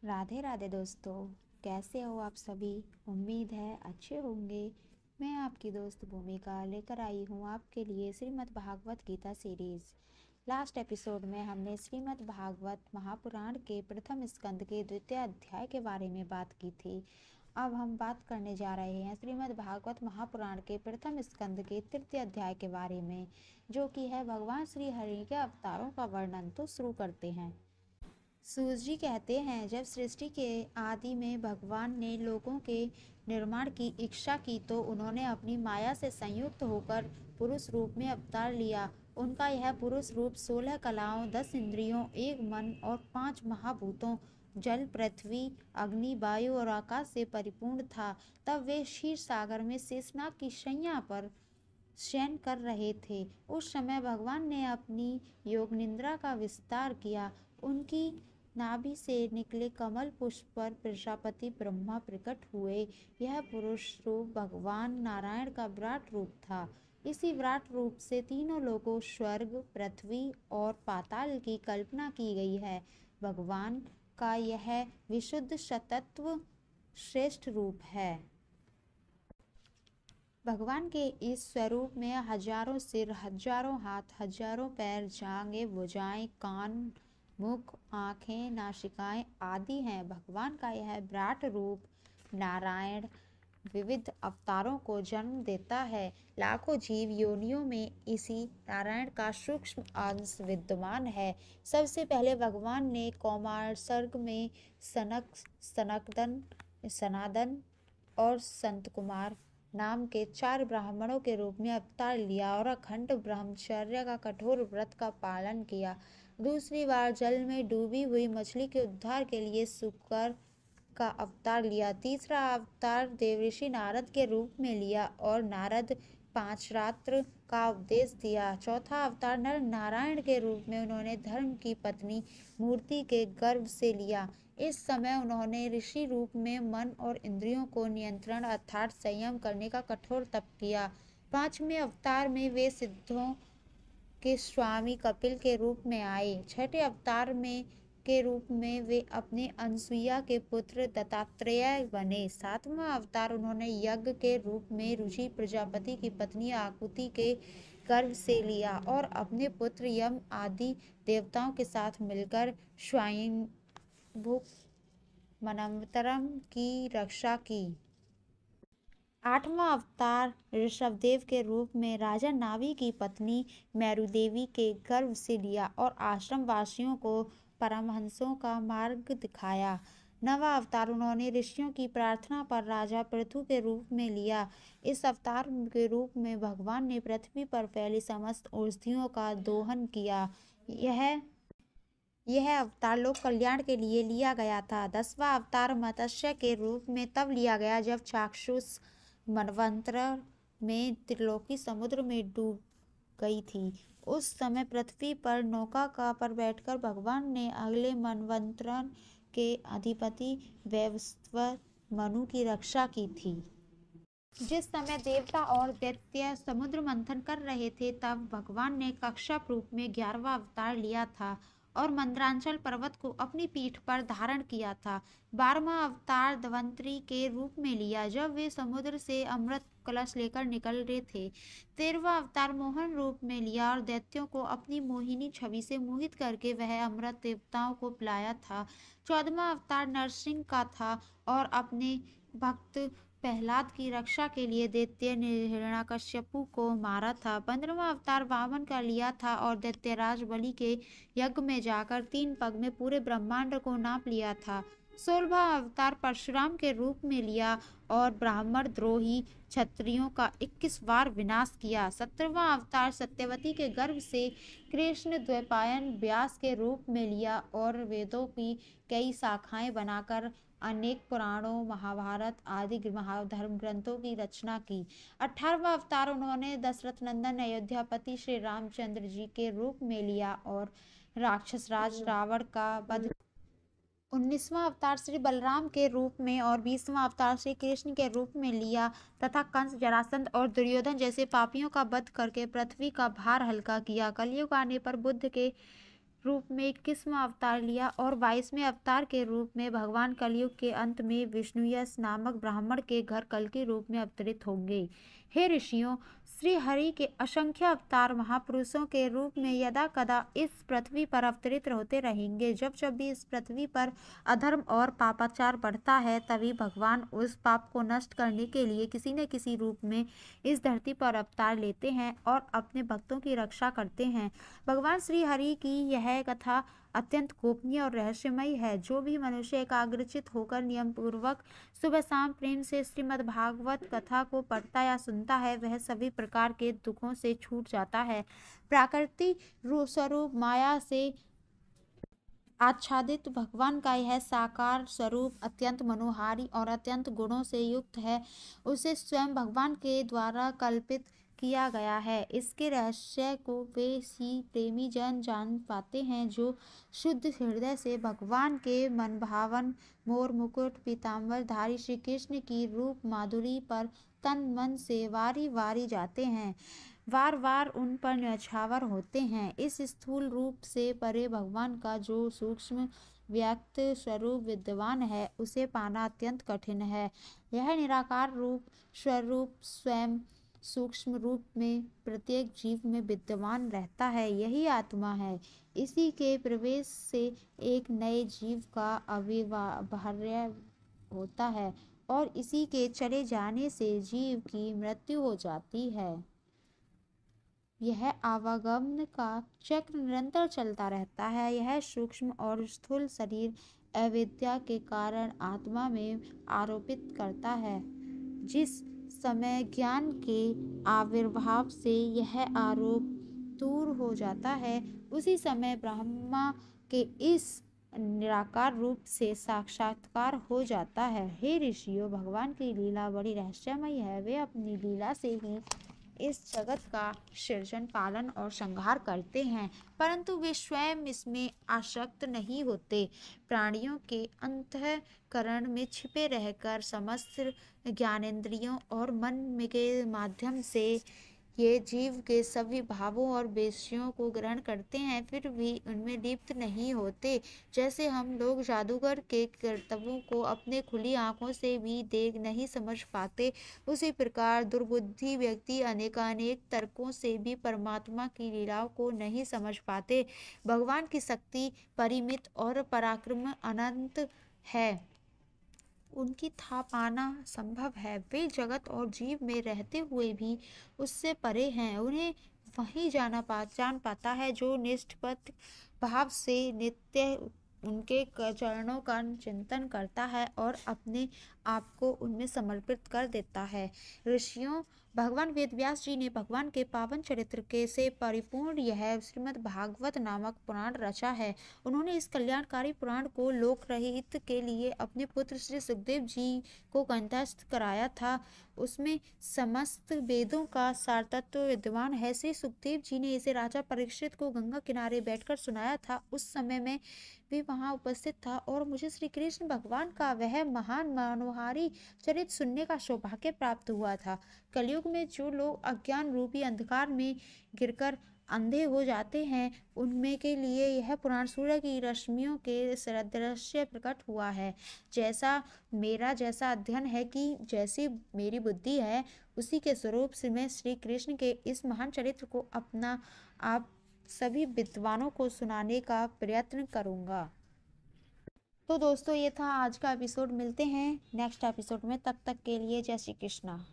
राधे राधे दोस्तों। कैसे हो आप सभी? उम्मीद है अच्छे होंगे। मैं आपकी दोस्त भूमिका लेकर आई हूँ आपके लिए Shrimad Bhagavad Gita series. Last episode में हमने श्रीमद् भागवत महापुराण के प्रथम स्कंद के द्वितीय अध्याय के बारे में बात की थी। अब हम बात करने जा रहे हैं श्रीमद् भागवत महापुराण के प्रथम स्कंद के तृतीय अध्याय के बारे में, जो कि है भगवान श्री हरि के अवतारों का वर्णन। तो शुरू करते हैं। सूत जी कहते हैं, जब सृष्टि के आदि में भगवान ने लोगों के निर्माण की इच्छा की तो उन्होंने अपनी माया से संयुक्त होकर पुरुष रूप में अवतार लिया। उनका यह पुरुष रूप 16 कलाओं, 10 इंद्रियों, 1 मन और 5 महाभूतों जल, पृथ्वी, अग्नि, वायु और आकाश से परिपूर्ण था। तब वे क्षीर सागर में शेषनाग की शैया पर शयन कर रहे थे। उस समय भगवान ने अपनी योग निद्रा का विस्तार किया। उनकी नाभि से निकले कमल पुष्प पर प्रजापति ब्रह्मा प्रकट हुए। यह पुरुष रूप भगवान नारायण का विराट रूप था। इसी विराट रूप से तीनों लोगों स्वर्ग, पृथ्वी और पाताल की कल्पना की गई है। भगवान का यह विशुद्ध सतत्व श्रेष्ठ रूप है। भगवान के इस स्वरूप में हजारों सिर, हजारों हाथ, हजारों पैर, जांघें, भुजाएं, कान, मुख, आँखें, नासिकाएं आदि हैं। भगवान का यह विराट रूप नारायण विविध अवतारों को जन्म देता है। लाखों जीव योनियों में इसी नारायण का सूक्ष्म अंश विद्यमान है। सबसे पहले भगवान ने कौमार सर्ग में सनकदन, सनादन और संत कुमार नाम के 4 ब्राह्मणों के रूप में अवतार लिया और अखंड ब्रह्मचर्य का कठोर व्रत का पालन किया। दूसरी बार जल में डूबी हुई मछली के उद्धार के लिए शुकर का अवतार लिया। तीसरा अवतार देवर्षि नारद के रूप में लिया और नारद 5 रात्र का उपदेश दिया। चौथा अवतार नर नारायण के रूप में उन्होंने धर्म की पत्नी मूर्ति के गर्भ से लिया। इस समय उन्होंने ऋषि रूप में मन और इंद्रियों को नियंत्रण अर्थात संयम करने का कठोर तप किया। पांचवें अवतार में वे सिद्धों के स्वामी कपिल के रूप में आए। छठे अवतार में के रूप में वे अपने अनसुईया के पुत्र दत्तात्रेय बने। सातवां अवतार उन्होंने यज्ञ के रूप में ऋषि प्रजापति की पत्नी आकुति के गर्भ से लिया और अपने पुत्र यम आदि देवताओं के साथ मिलकर स्वयंभू मनवंतरम की रक्षा की। आठवां अवतार ऋषभदेव के रूप में राजा नावी की पत्नी मैरुदेवी के गर्भ से लिया और आश्रम वासियों को परमहंसों का मार्ग दिखाया। नवा अवतार उन्होंने ऋषियों की प्रार्थना पर राजा पृथु के रूप में लिया। इस अवतार के रूप में भगवान ने पृथ्वी पर फैली समस्त औषधियों का दोहन किया। यह अवतार लोक कल्याण के लिए लिया गया था। 10वां अवतार मत्स्य के रूप में तब लिया गया जब चाक्षुष मनवंतर में त्रिलोकी समुद्र में डूब गई थी। उस समय पृथ्वी पर नौका पर बैठकर भगवान ने अगले मनवंतर के अधिपति वैवस्वत मनु की रक्षा की थी। जिस समय देवता और दैत्य समुद्र मंथन कर रहे थे तब भगवान ने कश्यप रूप में 11वां अवतार लिया था और मंदरांचल पर्वत को अपनी पीठ पर धारण किया था। 12वां अवतार धन्वंतरि के रूप में लिया जब वे समुद्र से अमृत कलश लेकर निकल रहे थे। 13वां अवतार मोहन रूप में लिया और दैत्यों को अपनी मोहिनी छवि से मोहित करके वह अमृत देवताओं को पिलाया था। 14वां अवतार नरसिंह का था और अपने भक्त प्रहलाद की रक्षा के लिए दैत्य हिरण्यकश्यपु को मारा था। 15वां अवतार वामन का लिया था और दैत्यराज बलि के यज्ञ में जाकर 3 पग में पूरे ब्रह्मांड को नाप लिया था। 16वां अवतार परशुराम के रूप में लिया और ब्राह्मण द्रोही क्षत्रियों का 21 बार विनाश किया। 17वां अवतार सत्यवती के गर्भ से कृष्ण द्वैपायन व्यास के रूप में लिया और वेदों की कई शाखाएं बनाकर अनेक पुराणों, महाभारत आदि धर्म ग्रंथों की रचना की। 18वां अवतार उन्होंने दशरथ नंदन अयोध्यापति श्री रामचंद्र जी के रूप में लिया और राक्षस राज रावण का वध। 19वां अवतार श्री बलराम के रूप में और 20वां अवतार श्री कृष्ण के रूप में लिया तथा कंस, जरासंध और दुर्योधन जैसे पापियों का वध करके पृथ्वी का भार हल्का किया। कलयुग आने पर बुद्ध के रूप में 21वां अवतार लिया और 22वें अवतार के रूप में भगवान कलयुग के अंत में विष्णुयश नामक ब्राह्मण के घर कल्कि रूप में अवतरित होंगे। हे ऋषियों, श्री हरि के असंख्य अवतार महापुरुषों के रूप में यदा कदा इस पृथ्वी पर अवतरित होते रहेंगे। जब जब भी इस पृथ्वी पर अधर्म और पापाचार बढ़ता है, तभी भगवान उस पाप को नष्ट करने के लिए किसी न किसी रूप में इस धरती पर अवतार लेते हैं और अपने भक्तों की रक्षा करते हैं। भगवान श्री हरि की यह कथा अत्यंत गोपनीय और रहस्यमय है। जो भी मनुष्य एकाग्रचित होकर नियम पूर्वक सुबह शाम प्रेम से श्रीमद् भागवत कथा को पढ़ता या सुनता है, वह सभी प्रकार के दुखों से छूट जाता है। प्रकृति स्वरूप माया से आच्छादित भगवान का यह साकार स्वरूप अत्यंत मनोहारी और अत्यंत गुणों से युक्त है। उसे स्वयं भगवान के द्वारा कल्पित किया गया है। इसके रहस्य को वे ही प्रेमी जन जान पाते हैं जो शुद्ध हृदय से भगवान के मनभावन मोर मुकुट पीताम्बर धारी श्री कृष्ण की रूप माधुरी पर तन मन से वारी वारी जाते हैं, वार वार उन पर न्यौछावर होते हैं। इस स्थूल रूप से परे भगवान का जो सूक्ष्म व्यक्त स्वरूप विद्यमान है, उसे पाना अत्यंत कठिन है। यह निराकार रूप स्वरूप स्वयं सूक्ष्म रूप में प्रत्येक जीव में विद्यमान रहता है। यही आत्मा है। इसी के प्रवेश से एक नए जीव का आविर्भाव होता है और इसी के चले जाने से जीव की मृत्यु हो जाती है। यह आवागमन का चक्र निरंतर चलता रहता है। यह सूक्ष्म और स्थूल शरीर अविद्या के कारण आत्मा में आरोपित करता है। जिस समय ज्ञान के आविर्भाव से यह आरोप दूर हो जाता है, उसी समय ब्रह्मा के इस निराकार रूप से साक्षात्कार हो जाता है। हे ऋषियों, भगवान की लीला बड़ी रहस्यमय है। वे अपनी लीला से ही इस जगत का सृजन पालन और संहार करते हैं, परंतु वे स्वयं इसमें आसक्त नहीं होते। प्राणियों के अंतःकरण में छिपे रहकर समस्त ज्ञानेंद्रियों और मन के माध्यम से ये जीव के सभी भावों और विषयों को ग्रहण करते हैं, फिर भी उनमें लिप्त नहीं होते। जैसे हम लोग जादूगर के करतबों को अपने खुली आंखों से भी देख नहीं समझ पाते, उसी प्रकार दुर्बुद्धि व्यक्ति अनेकानेक तर्कों से भी परमात्मा की लीलाओं को नहीं समझ पाते। भगवान की शक्ति परिमित और पराक्रम अनंत है। उनकी था पाना संभव है। वे जगत और जीव में रहते हुए भी उससे परे हैं। उन्हें वही जान पाता है जो निष्पक्ष भाव से नित्य उनके चरणों का चिंतन करता है और अपने आप को उनमें समर्पित कर देता है। ऋषियों, भगवान वेदव्यास जी ने भगवान के पावन चरित्र के से परिपूर्ण यह श्रीमद् भागवत नामक पुराण रचा है। उन्होंने इस कल्याणकारी पुराण को लोकहित के लिए अपने पुत्र श्री सुखदेव जी को कंठस्थ कराया था। उसमें समस्त वेदों का सारतत्व विद्यमान है। श्री सुखदेव जी ने इसे राजा परीक्षित को गंगा किनारे बैठकर सुनाया था। उस समय में भी वहां उपस्थित था और मुझे श्री कृष्ण भगवान का वह महान मनोहारी चरित्र सुनने का सौभाग्य प्राप्त हुआ था। कलयुग में जो लोग अज्ञान रूपी अंधकार में गिरकर अंधे हो जाते हैं, उनमें के लिए यह पुराण सूर्य की रश्मियों के सदृश्य प्रकट हुआ है। जैसा अध्ययन है कि जैसी मेरी बुद्धि है, उसी के स्वरूप से मैं श्री कृष्ण के इस महान चरित्र को अपना आप सभी विद्वानों को सुनाने का प्रयत्न करूंगा। तो दोस्तों, ये था आज का एपिसोड। मिलते हैं नेक्स्ट एपिसोड में। तब तक के लिए जय श्री कृष्णा।